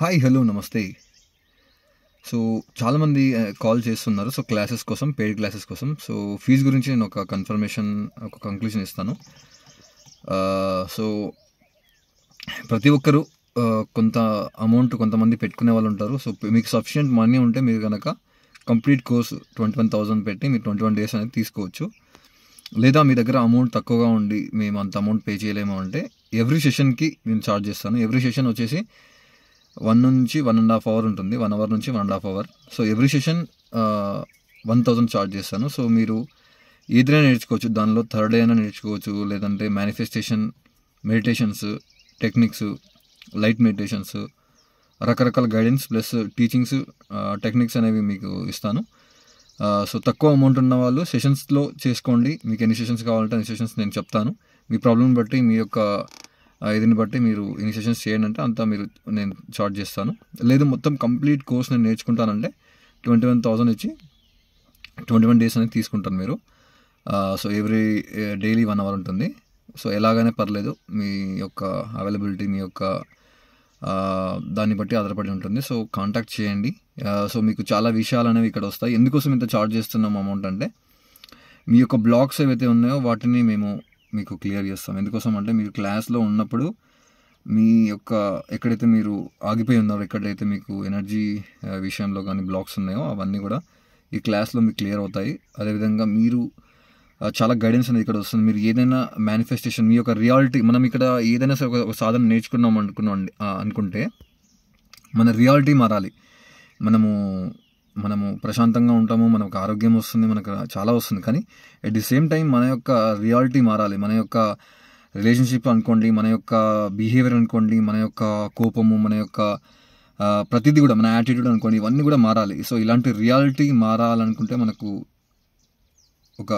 Hi hello నమస్తే. So చాలామంది call చేస్తున్నారు. సో క్లాసెస్ కోసం, పెయిడ్ క్లాసెస్ కోసం. సో ఫీజు గురించి నేను ఒక కంక్లూజన్ ఇస్తాను. సో ప్రతి ఒక్కరు కొంత అమౌంట్ కొంతమంది పెట్టుకునే వాళ్ళు ఉంటారు. సో మీకు సఫిషియంట్ మనీ ఉంటే మీరు కనుక కంప్లీట్ కోర్స్ 21,000 పెట్టి మీరు 21 days అనేది తీసుకోవచ్చు. లేదా మీ దగ్గర అమౌంట్ తక్కువగా ఉండి మేము అంత అమౌంట్ పే చేయలేము అంటే ఎవ్రీ సెషన్కి నేను ఛార్జ్ చేస్తాను. ఎవ్రీ సెషన్ వచ్చేసి 1 నుంచి 1.5 hour ఉంటుంది. 1 hour నుంచి 1.5 hour. So every session 1,000 charge చేస్తాను. సో మీరు ఏదైనా నేర్చుకోవచ్చు. దానిలో థర్డ్ అయినా నేర్చుకోవచ్చు, లేదంటే manifestation, meditations, techniques, light meditations, రకరకాల గైడెన్స్ ప్లస్ టీచింగ్స్, టెక్నిక్స్ అనేవి మీకు ఇస్తాను. సో తక్కువ అమౌంట్ ఉన్న వాళ్ళు సెషన్స్లో చేసుకోండి. మీకు ఎన్ని సెషన్స్ కావాలంటే అన్ని సెషన్స్ నేను చెప్తాను. మీ ప్రాబ్లం బట్టి, మీ యొక్క ఇదిని బట్టి మీరు ఎన్ని సెషన్స్ చేయండి అంటే అంతా నేను చార్జ్ చేస్తాను. లేదు మొత్తం కంప్లీట్ కోర్స్ నేను నేర్చుకుంటానంటే 21,000 ఇచ్చి 21 days అనేది తీసుకుంటాను మీరు. సో డైలీ 1 hour ఉంటుంది. సో ఎలాగైనా పర్లేదు, మీ యొక్క అవైలబిలిటీ, మీ యొక్క దాన్ని బట్టి ఆధారపడి ఉంటుంది. సో కాంటాక్ట్ చేయండి. సో మీకు చాలా విషయాలు అనేవి ఇక్కడ వస్తాయి. ఎందుకోసం ఇంత ఛార్జ్ చేస్తున్నాం అమౌంట్ అంటే, మీ యొక్క బ్లాక్స్ ఏవైతే ఉన్నాయో వాటిని మేము మీకు క్లియర్ చేస్తాం. ఎందుకోసం అంటే మీరు క్లాస్లో ఉన్నప్పుడు మీ యొక్క ఎక్కడైతే మీరు ఆగిపోయి ఉన్నారో, ఎక్కడైతే మీకు ఎనర్జీ విషయంలో కానీ బ్లాక్స్ ఉన్నాయో అవన్నీ కూడా ఈ క్లాస్లో మీకు క్లియర్ అవుతాయి. అదేవిధంగా మీరు చాలా గైడెన్స్ అనేది ఇక్కడ వస్తుంది. మీరు ఏదైనా మేనిఫెస్టేషన్, మీ యొక్క రియాలిటీ, మనం ఇక్కడ ఏదైనా సరే ఒక సాధన నేర్చుకున్నాం అనుకుంటే మన రియాలిటీ మారాలి. మనము ప్రశాంతంగా ఉంటాము, మనకు ఆరోగ్యం వస్తుంది, మనకు చాలా వస్తుంది. కానీ అట్ ది సేమ్ టైం మన యొక్క రియాలిటీ మారాలి. మన యొక్క రిలేషన్షిప్ అనుకోండి, మన యొక్క బిహేవియర్ అనుకోండి, మన యొక్క కోపము, మన యొక్క ప్రతిదీ కూడా, మన యాటిట్యూడ్ అనుకోండి, ఇవన్నీ కూడా మారాలి. సో ఇలాంటి రియాలిటీ మారాలనుకుంటే మనకు ఒక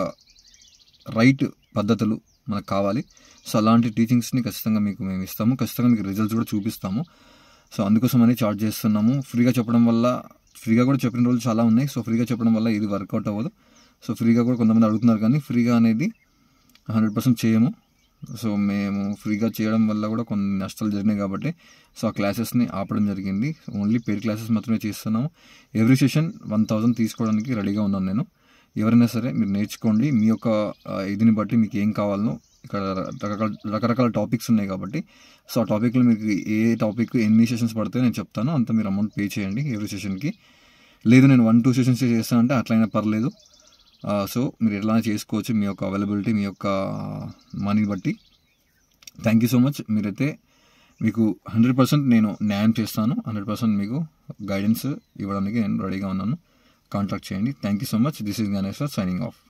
రైట్ పద్ధతులు మనకు కావాలి. సో అలాంటి టీచింగ్స్ని ఖచ్చితంగా మేము ఇస్తాము. ఖచ్చితంగా మీకు రిజల్ట్స్ కూడా చూపిస్తాము. సో అందుకోసమని ఛార్జ్ చేస్తున్నాము. ఫ్రీగా కూడా చెప్పిన రోజులు చాలా ఉన్నాయి. సో ఫ్రీగా చెప్పడం వల్ల ఇది వర్కౌట్ అవ్వదు. సో ఫ్రీగా కూడా కొంతమంది అడుగుతున్నారు, కానీ ఫ్రీగా అనేది 100% చేయము. సో మేము ఫ్రీగా చేయడం వల్ల కూడా కొన్ని నష్టాలు జరిగినాయి కాబట్టి సో ఆ క్లాసెస్ని ఆపడం జరిగింది. ఓన్లీ పెయిడ్ క్లాసెస్ మాత్రమే చేస్తున్నాము. ఎవ్రీ సెషన్ 1,000 తీసుకోవడానికి రెడీగా ఉన్నాను నేను. ఎవరైనా సరే మీరు నేర్చుకోండి. మీ యొక్క ఇదిని బట్టి మీకు ఏం కావాలనో ఇక్కడ రకరకాల టాపిక్స్ ఉన్నాయి కాబట్టి సో ఆ టాపిక్లో మీకు ఏ టాపిక్ ఎన్ని సెషన్స్ పడితే నేను చెప్తాను, అంత మీరు అమౌంట్ పే చేయండి ఎవ్రీ సెషన్కి. లేదు నేను 1-2 సెషన్స్ చేస్తానంటే అట్లయినా పర్లేదు. సో మీరు ఎట్లా చేసుకోవచ్చు మీ యొక్క అవైలబిలిటీ, మీ యొక్క మనీ బట్టి. Thank you so much. మీరైతే మీకు 100% నేను న్యాయం చేస్తాను. 100% మీకు గైడెన్స్ ఇవ్వడానికి నేను రెడీగా ఉన్నాను. కాంటాక్ట్ చేయండి. Thank you so much. This is Ganesh signing off.